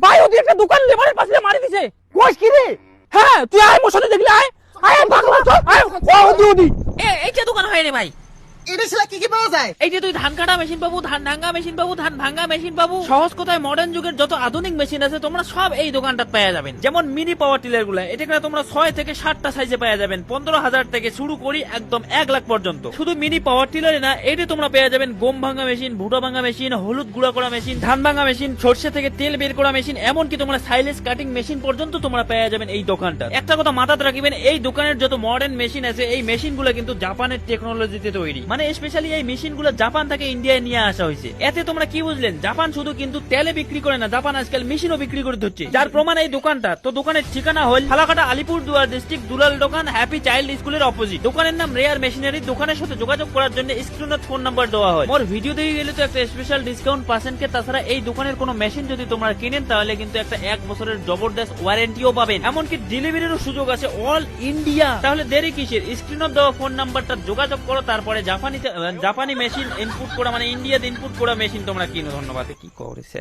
ভাই ওদি একটা দোকান লেবারের পাশে মারি দিছে। কইস কি রে? হ্যাঁ তুই আয় মোর সাথে দেখলি আয় আয় পাগলা চল আয় ওদি ওদি এইটা দোকান হয় রে ভাই। এটা ছেলে কি কি পাওয়া যায়? এইটা তুই ধান কাটা মেশিন পাবো, ধান ভাঙা মেশিন পাবো, ধান ভাঙা মেশিন পাবো। সহজ কথায় মডার্ন যুগের যত আধুনিক মেশিন আছে তোমরা সব এই দোকানটা পেয়ে যাবেন। যেমন মিনি পাওয়ার টিলার গুলা, এটা তোমরা 6 থেকে 7টা সাইজে পেয়ে যাবেন। 15,000 থেকে শুরু করি একদম 1 লাখ পর্যন্ত। শুধু মিনি পাওয়ার টিলারে না, এটা তোমরা পেয়ে যাবেন গম ভাঙা মেশিন, ভুট্টা ভাঙা মেশিন, হলুদ গুঁড়া করা মেশিন, ধান ভাঙা মেশিন, সরষে থেকে তেল বের করা মেশিন, এমনকি তোমরা সাইলেজ কাটিং মেশিন পর্যন্ত তোমরা পেয়ে যাবেন এই দোকানটা। একটা কথা মাথায় রাখবেন, এই দোকানের যত মডার্ন মেশিন আছে এই মেশিন গুলো কিন্তু জাপানের টেকনোলজিতে তৈরি। মানে স্পেশালি এই মেশিনগুলো জাপান থেকে ইন্ডিয়ায় নিয়ে আসা হয়েছে। এতে তোমরা কি বুঝলেন, জাপান শুধু কিন্তু তেলে বিক্রি করে না, জাপান আজকাল মেশিনও বিক্রি করে দিচ্ছে। যার প্রমাণ এই দোকানটা। তো দোকানের ঠিকানা হল ফালাকাটা, আলিপুরদুয়ার ডিস্ট্রিক্ট, দুলাল দোকান, হ্যাপি চাইল্ড স্কুলের অপোজিট। দোকানের নাম রেয়ার মেশিনারি। দোকানের সাথে যোগাযোগ করার জন্য স্ক্রিনে ফোন নাম্বার দেওয়া হয়। মোর ভিডিও দেখে গেলে তো একটা স্পেশাল ডিসকাউন্ট পার্সেন্টকে। তাছাড়া এই দোকানের কোনো মেশিন যদি তোমরা কিনেন তাহলে কিন্তু একটা 1 বছরের জবরদস্ত ওয়ারেন্টিও পাবেন। এমনকি ডেলিভারিরও সুযোগ আছে অল ইন্ডিয়া। তাহলে দেরি কিসের? স্ক্রিনে দেওয়া ফোন নাম্বারটা যোগাযোগ করো, তারপরে জাপানি মেশিন ইনপুট করা, মানে ইন্ডিয়াতে ইনপুট করা মেশিন তোমরা কিনো। ধন্যবাদ। কি করেছে